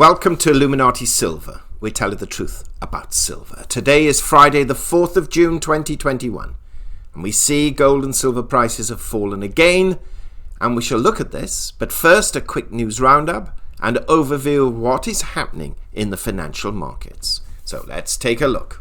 Welcome to Illuminati Silver. We tell you the truth about silver. Today is Friday the 4th of June 2021 and we see gold and silver prices have fallen again, and we shall look at this, but first a quick news roundup and overview of what is happening in the financial markets. So let's take a look.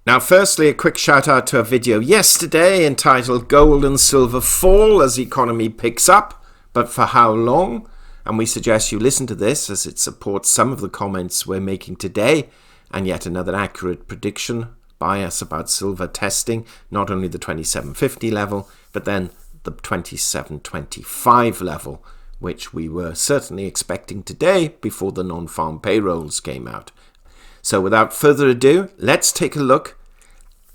Now, firstly, a quick shout out to a video yesterday entitled Gold and Silver Fall as Economy Picks Up, but for how long? And we suggest you listen to this as it supports some of the comments we're making today, and yet another accurate prediction by us about silver testing not only the 2750 level, but then the 2725 level, which we were certainly expecting today before the non-farm payrolls came out. So without further ado, let's take a look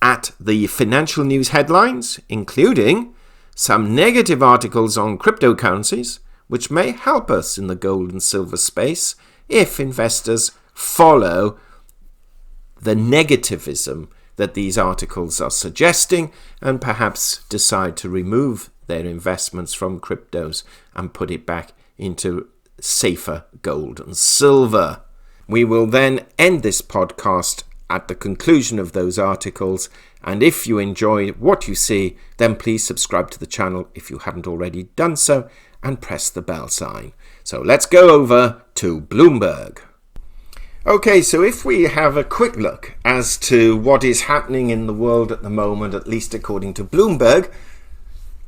at the financial news headlines, including some negative articles on cryptocurrencies, which may help us in the gold and silver space if investors follow the negativism that these articles are suggesting and perhaps decide to remove their investments from cryptos and put it back into safer gold and silver. We will then end this podcast at the conclusion of those articles, and if you enjoy what you see, then please subscribe to the channel if you haven't already done so, and press the bell sign. So let's go over to Bloomberg. Okay, so if we have a quick look as to what is happening in the world at the moment, at least according to Bloomberg,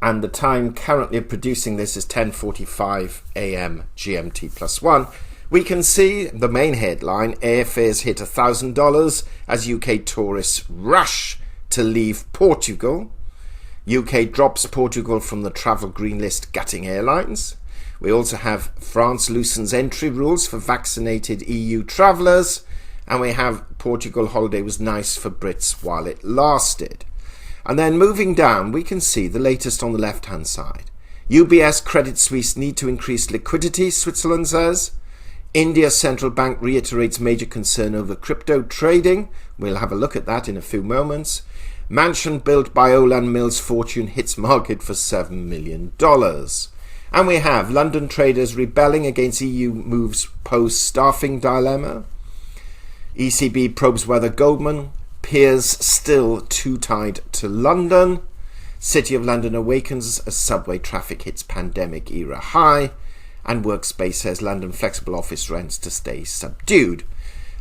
and the time currently of producing this is 10:45 a.m. GMT +1, we can see the main headline: airfares hit $1,000 as UK tourists rush to leave Portugal. UK drops Portugal from the travel green list, gutting airlines. We also have France loosens entry rules for vaccinated EU travellers. And we have Portugal holiday was nice for Brits while it lasted. And then moving down, we can see the latest on the left-hand side. UBS Credit Suisse need to increase liquidity, Switzerland says. India's central bank reiterates major concern over crypto trading. We'll have a look at that in a few moments. Mansion built by Olan Mills' fortune hits market for $7 million. And we have London traders rebelling against EU moves post-staffing dilemma. ECB probes whether Goldman peers still too tied to London. City of London awakens as subway traffic hits pandemic era high. And Workspace says London flexible office rents to stay subdued.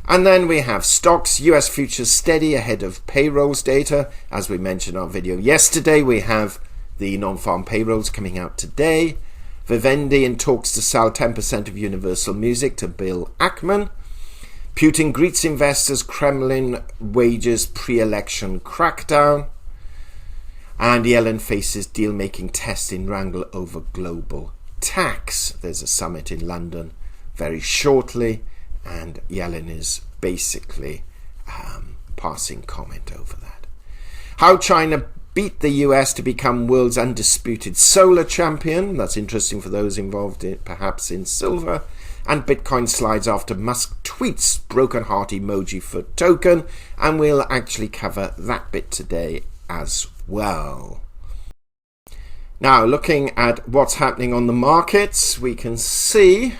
And then we have stocks, US futures steady ahead of payrolls data. As we mentioned in our video yesterday, we have the non-farm payrolls coming out today. Vivendi in talks to sell 10% of Universal Music to Bill Ackman. Putin greets investors, Kremlin wages pre-election crackdown. And Yellen faces deal-making test in wrangle over global tax. There's a summit in London very shortly, and Yellen is basically passing comment over that. How China beat the US to become world's undisputed solar champion. That's interesting for those involved perhaps in silver. And Bitcoin slides after Musk tweets broken heart emoji for token, and we'll actually cover that bit today as well. Now, looking at what's happening on the markets, we can see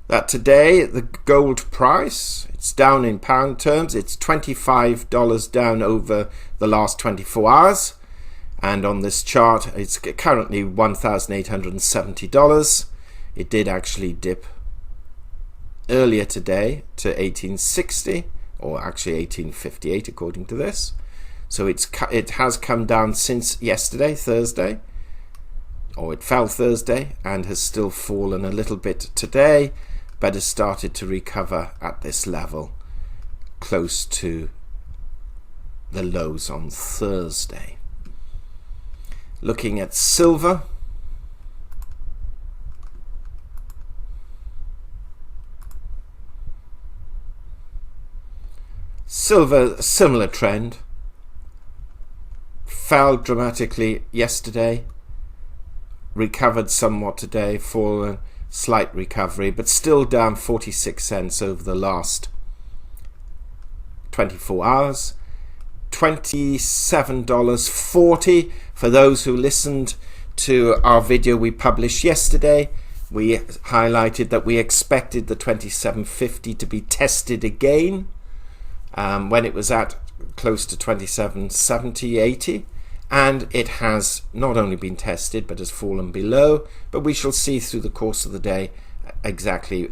that today the gold price, it's down in pound terms. It's $25 down over the last 24 hours. And on this chart, it's currently $1,870. It did actually dip earlier today to 1860, or actually 1858 according to this. So it has come down since yesterday, Thursday, or it fell Thursday, and has still fallen a little bit today, but has started to recover at this level, close to the lows on Thursday. Looking at silver. Silver, similar trend. Fell dramatically yesterday, recovered somewhat today, fallen, slight recovery, but still down 46 cents over the last 24 hours. $27.40 for those who listened to our video we published yesterday. We highlighted that we expected the 27.50 to be tested again when it was at close to 27.70, 80, and it has not only been tested but has fallen below, but we shall see through the course of the day exactly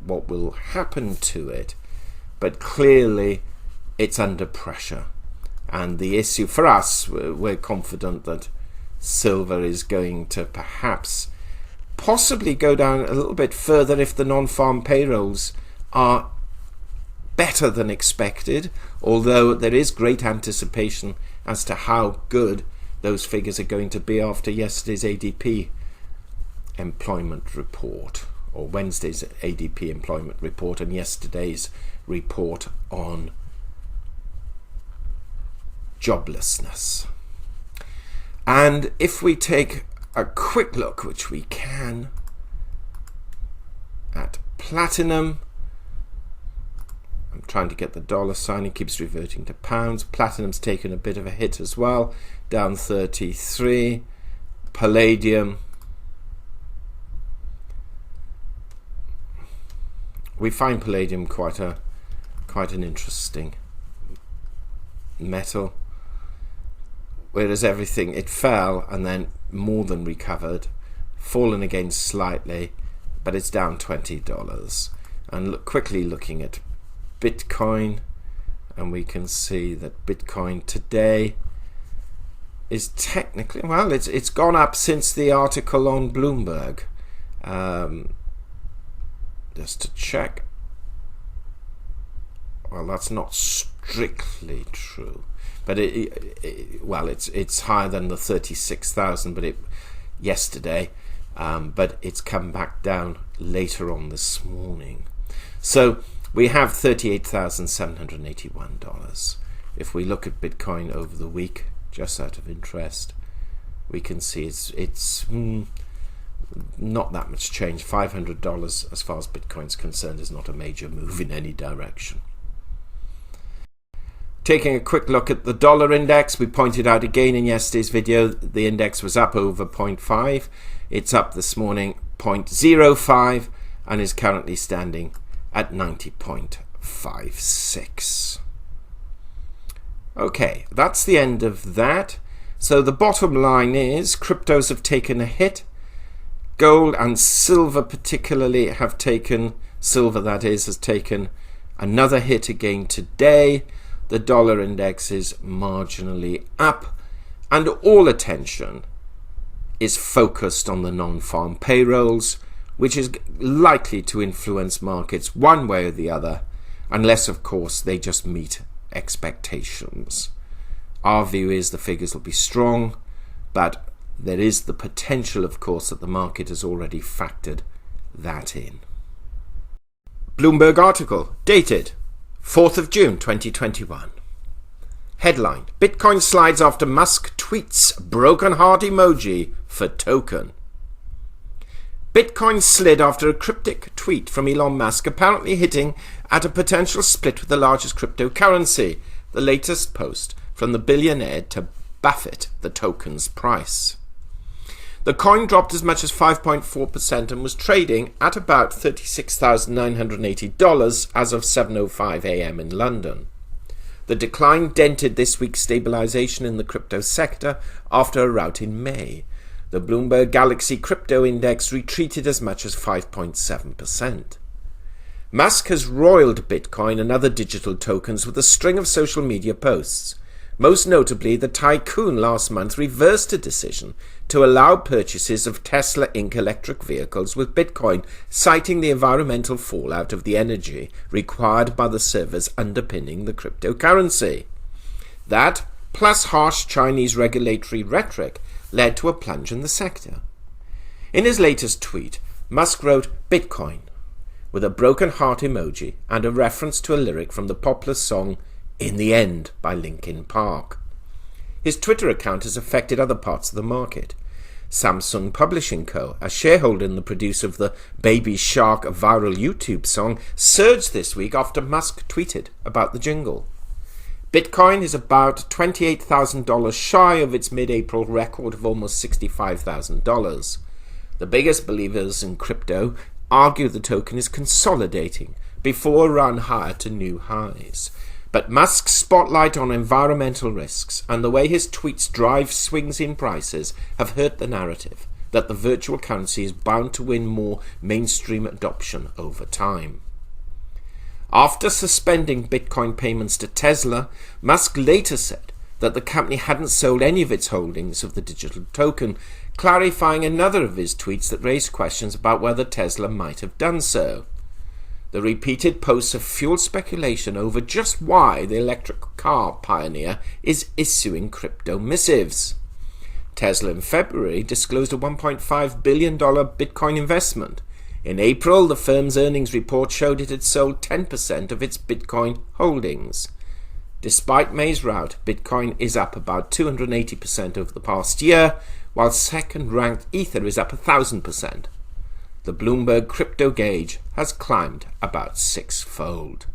what will happen to it. But clearly it's under pressure, and the issue for us, we're confident that silver is going to perhaps possibly go down a little bit further if the non-farm payrolls are better than expected, although there is great anticipation as to how good those figures are going to be after yesterday's ADP employment report, or Wednesday's ADP employment report, and yesterday's report on joblessness. And if we take a quick look, which we can, at platinum, I'm trying to get the dollar sign, it keeps reverting to pounds. Platinum's taken a bit of a hit as well, down 33. Palladium, we find palladium quite an interesting metal, whereas everything, it fell and then more than recovered, fallen again slightly, but it's down $20. And quickly looking at Bitcoin, and we can see that Bitcoin today is technically, well, it's gone up since the article on Bloomberg. Just to check, well, that's not strictly true, but it's higher than the 36,000, but yesterday, but it's come back down later on this morning. So we have $38,781. If we look at Bitcoin over the week, just out of interest, we can see it's not that much change. $500 as far as Bitcoin's concerned is not a major move in any direction. Taking a quick look at the dollar index, we pointed out again in yesterday's video the index was up over 0.5. It's up this morning 0.05 and is currently standing at 90.56. Okay, that's the end of that. So the bottom line is cryptos have taken a hit. Gold and silver particularly have taken, silver that is, has taken another hit again today. The dollar index is marginally up, and all attention is focused on the non-farm payrolls, which is likely to influence markets one way or the other, unless of course they just meet expectations. Our view is the figures will be strong, but there is the potential, of course, that the market has already factored that in. Bloomberg article, dated 4th of June 2021. Headline, Bitcoin slides after Musk tweets broken heart emoji for token. Bitcoin slid after a cryptic tweet from Elon Musk apparently hitting at a potential split with the largest cryptocurrency, the latest post from the billionaire to buffet the token's price. The coin dropped as much as 5.4% and was trading at about $36,980 as of 7:05 a.m. in London. The decline dented this week's stabilization in the crypto sector after a rout in May. The Bloomberg Galaxy Crypto Index retreated as much as 5.7%. Musk has roiled Bitcoin and other digital tokens with a string of social media posts. Most notably, the tycoon last month reversed a decision to allow purchases of Tesla Inc. electric vehicles with Bitcoin, citing the environmental fallout of the energy required by the servers underpinning the cryptocurrency. That, plus harsh Chinese regulatory rhetoric, led to a plunge in the sector. In his latest tweet, Musk wrote Bitcoin with a broken heart emoji and a reference to a lyric from the popular song In the End by Linkin Park. His Twitter account has affected other parts of the market. Samsung Publishing Co., a shareholder in the producer of the Baby Shark viral YouTube song, surged this week after Musk tweeted about the jingle. Bitcoin is about $28,000 shy of its mid-April record of almost $65,000. The biggest believers in crypto argue the token is consolidating before a run higher to new highs. But Musk's spotlight on environmental risks and the way his tweets drive swings in prices have hurt the narrative that the virtual currency is bound to win more mainstream adoption over time. After suspending Bitcoin payments to Tesla, Musk later said that the company hadn't sold any of its holdings of the digital token, clarifying another of his tweets that raised questions about whether Tesla might have done so. The repeated posts have fueled speculation over just why the electric car pioneer is issuing crypto missives. Tesla in February disclosed a $1.5 billion Bitcoin investment. In April, the firm's earnings report showed it had sold 10% of its Bitcoin holdings. Despite May's rout, Bitcoin is up about 280% over the past year, while second-ranked Ether is up 1,000%. The Bloomberg crypto gauge has climbed about six-fold.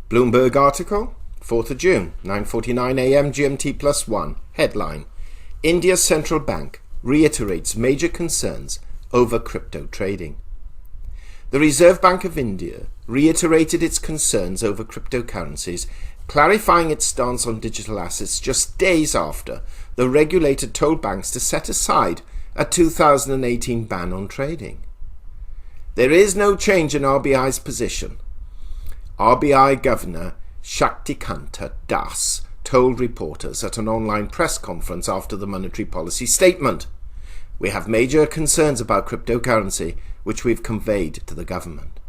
Bloomberg article, 4th of June, 9:49 a.m. GMT +1. Headline: India's central bank reiterates major concerns over crypto trading. The Reserve Bank of India reiterated its concerns over cryptocurrencies, clarifying its stance on digital assets just days after the regulator told banks to set aside a 2018 ban on trading. There is no change in RBI's position. RBI Governor Shaktikanta Das told reporters at an online press conference after the monetary policy statement. We have major concerns about cryptocurrency, which we've conveyed to the government.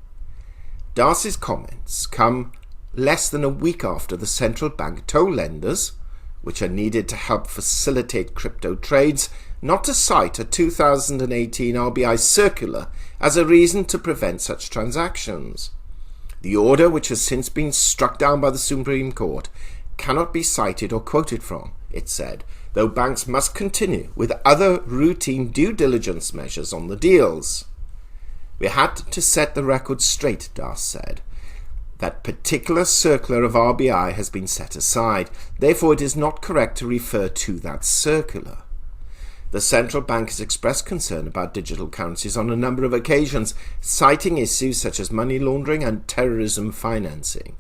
Das's comments come less than a week after the central bank told lenders, which are needed to help facilitate crypto trades, not to cite a 2018 RBI circular as a reason to prevent such transactions. The order, which has since been struck down by the Supreme Court, cannot be cited or quoted from, it said, though banks must continue with other routine due diligence measures on the deals. We had to set the record straight, Das said. That particular circular of RBI has been set aside, therefore it is not correct to refer to that circular. The central bank has expressed concern about digital currencies on a number of occasions, citing issues such as money laundering and terrorism financing.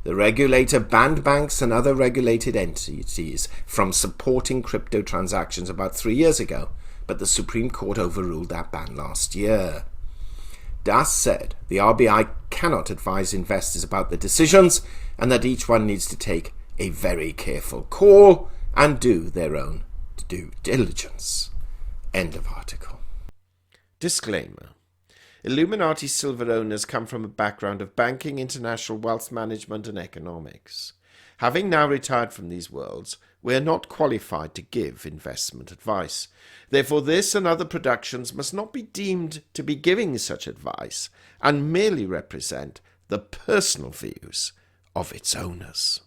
The regulator banned banks and other regulated entities from supporting crypto transactions about 3 years ago, but the Supreme Court overruled that ban last year. Das said the RBI cannot advise investors about the decisions and that each one needs to take a very careful call and do their own due diligence. End of article. Disclaimer. Illuminati silver owners come from a background of banking, international wealth management and economics. Having now retired from these worlds, we are not qualified to give investment advice. Therefore, this and other productions must not be deemed to be giving such advice and merely represent the personal views of its owners.